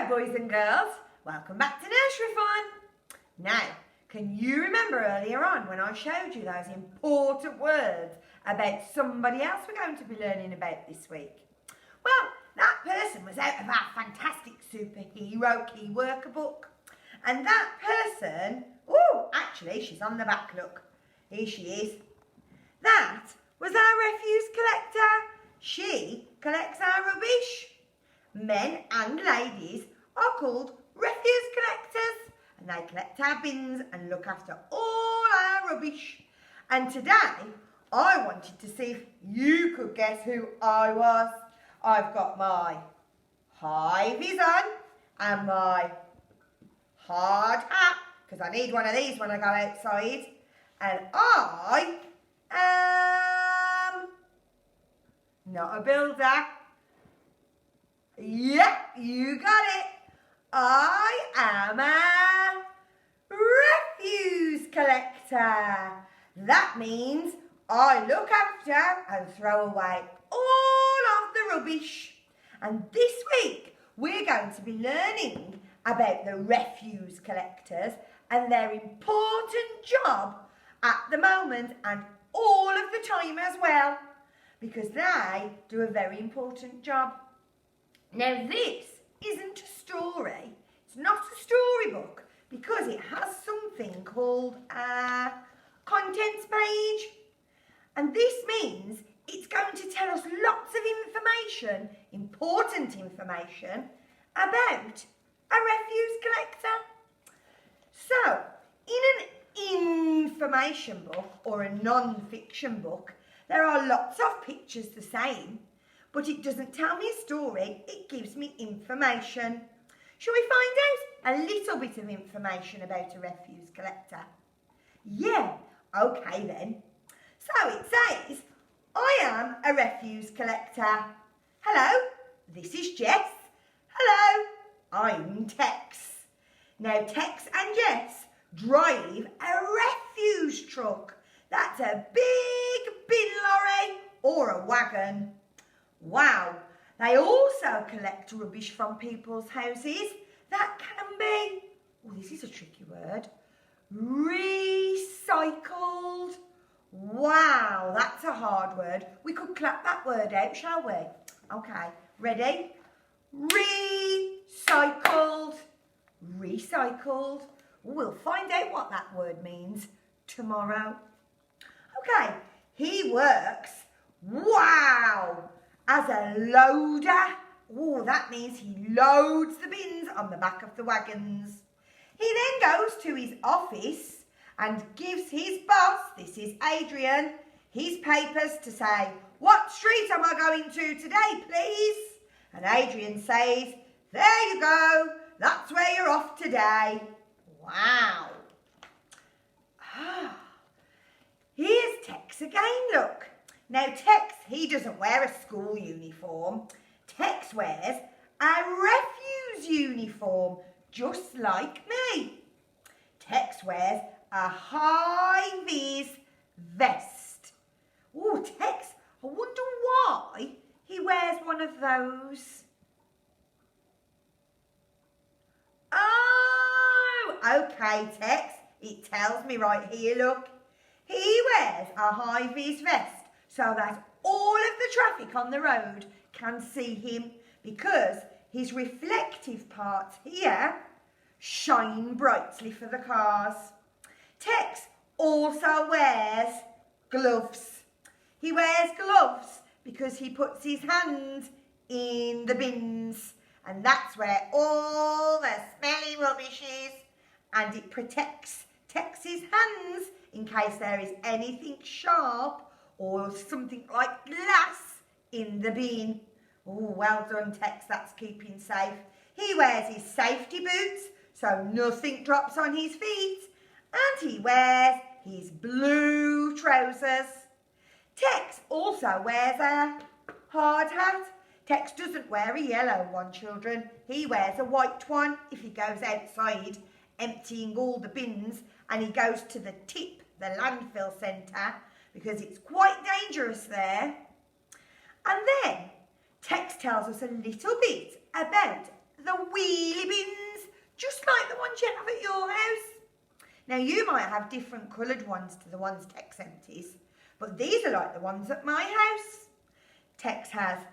Hello boys and girls, welcome back to Nursery Fun. Now, can you remember earlier on when I showed you those important words about somebody else we're going to be learning about this week? Well, that person was out of our fantastic superhero key worker book. And that person, oh, actually she's on the back, look. Here she is. That was our refuse collector. She collects our rubbish. Men and ladies are called refuse collectors, and they collect our bins and look after all our rubbish. And today I wanted to see if you could guess who I was. I've got my high vis on and my hard hat, because I need one of these when I go outside. And I am not a builder. Yep, you got it. I am a refuse collector. That means I look after and throw away all of the rubbish. And this week we're going to be learning about the refuse collectors and their important job at the moment and all of the time as well, because they do a very important job. Now this isn't a story, it's not a storybook, because it has something called a contents page. And this means it's going to tell us lots of information, important information, about a refuse collector. So, in an information book or a non-fiction book, there are lots of pictures the same, but it doesn't tell me a story, it gives me information. Shall we find out a little bit of information about a refuse collector? Yeah, okay then. So it says, I am a refuse collector. Hello, this is Jess. Hello, I'm Tex. Now Tex and Jess drive a refuse truck. That's a big bin lorry or a wagon. Wow, they also collect rubbish from people's houses. That can be, oh, this is a tricky word, recycled. Wow, that's a hard word. We could clap that word out, shall we? Okay, ready? Recycled. Recycled. We'll find out what that word means tomorrow. Okay, he works, wow, as a loader. Oh, that means he loads the bins on the back of the wagons. He then goes to his office and gives his boss, this is Adrian, his papers to say, what street am I going to today, please? And Adrian says, there you go, that's where you're off today. Wow. Ah, here's Tex again, look. Now Tex, he doesn't wear a school uniform. Tex wears a refuse uniform, just like me. Tex wears a high-vis vest. Oh, Tex, I wonder why he wears one of those. Oh, okay, Tex, it tells me right here, look. He wears a high-vis vest so that all of the traffic on the road can see him, because his reflective parts here shine brightly for the cars. Tex also wears gloves. He wears gloves because he puts his hands in the bins, and that's where all the smelly rubbish is, and it protects Tex's hands in case there is anything sharp or something like glass in the bin. Oh, well done, Tex, that's keeping safe. He wears his safety boots so nothing drops on his feet, and he wears his blue trousers. Tex also wears a hard hat. Tex doesn't wear a yellow one, children. He wears a white one if he goes outside emptying all the bins and he goes to the tip, the landfill centre, because it's quite dangerous there. And then Tex tells us a little bit about the wheelie bins, just like the ones you have at your house. Now, you might have different coloured ones to the ones Tex empties, but these are like the ones at my house. Tex has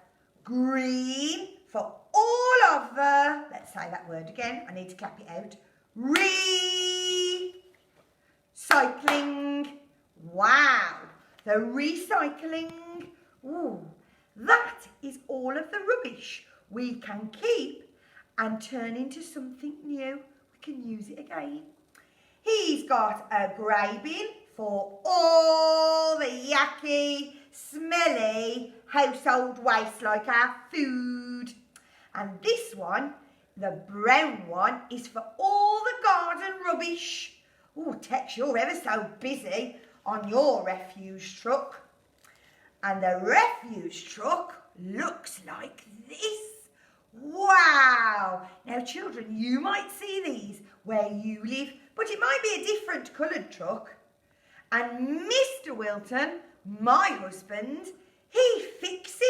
green for all of the, let's say that word again, I need to clap it out, recycling. Wow, the recycling. Ooh, that is all of the rubbish we can keep and turn into something new. We can use it again. He's got a grey bin for all the yucky, smelly household waste like our food. And this one, the brown one, is for all the garden rubbish. Oh, Tex, you're ever so busy on your refuse truck. And the refuse truck looks like this. Wow! Now, children, you might see these where you live, but it might be a different coloured truck. And Mr Wilton, my husband, he fixes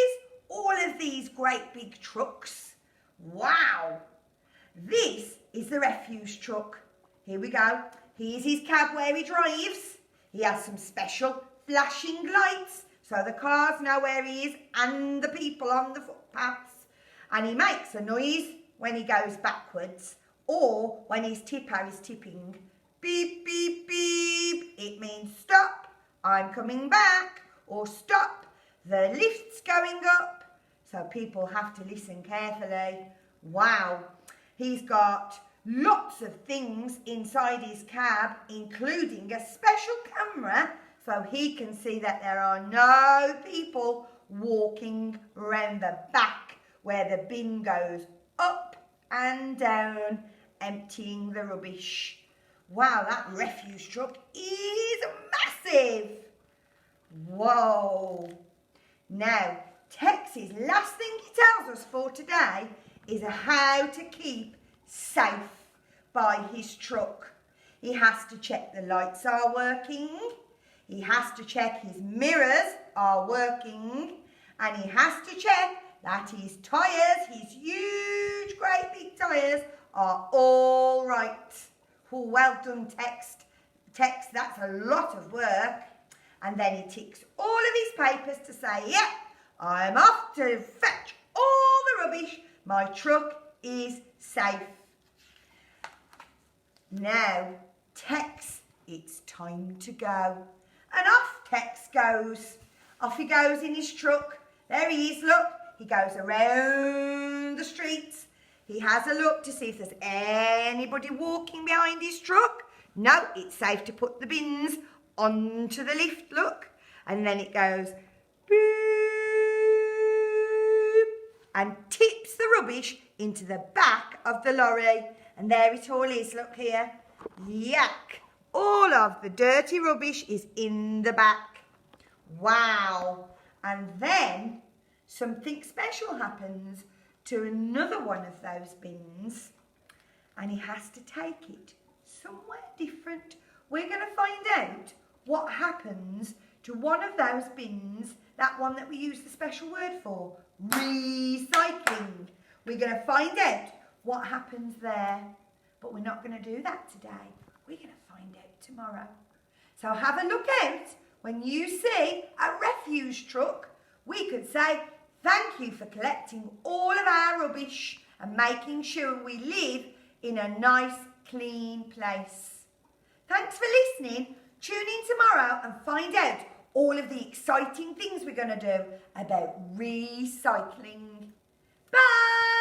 all of these great big trucks. Wow! This is the refuse truck. Here we go. Here's his cab where he drives. He has some special flashing lights so the cars know where he is and the people on the footpaths. And he makes a noise when he goes backwards or when his tipper is tipping. Beep, beep, beep. It means stop, I'm coming back, or stop, the lift's going up. So people have to listen carefully. Wow. He's got lots of things inside his cab, including a special camera so he can see that there are no people walking around the back where the bin goes up and down, emptying the rubbish. Wow, that refuse truck is massive. Whoa. Now, Tex's last thing he tells us for today is how to keep safe by his truck. He has to check the lights are working. He has to check his mirrors are working. And he has to check that his tyres, his huge, great big tyres, are all right. Oh, well done, Tex. Tex, that's a lot of work. And then he ticks all of his papers to say, yep, I'm off to fetch all the rubbish. My truck is safe. Now, Tex, it's time to go. And off Tex goes. Off he goes in his truck. There he is, look. He goes around the streets. He has a look to see if there's anybody walking behind his truck. No, it's safe to put the bins onto the lift, look. And then it goes boop and tips the rubbish into the back of the lorry. And there it all is, look here. Yuck. All of the dirty rubbish is in the back. Wow. And then something special happens to another one of those bins. And he has to take it somewhere different. We're going to find out what happens to one of those bins, that one that we use the special word for, recycling. We're going to find out what happens there. But we're not going to do that today. We're going to find out tomorrow. So have a look out when you see a refuse truck. We could say, thank you for collecting all of our rubbish and making sure we live in a nice, clean place. Thanks for listening. Tune in tomorrow and find out all of the exciting things we're going to do about recycling. Bye!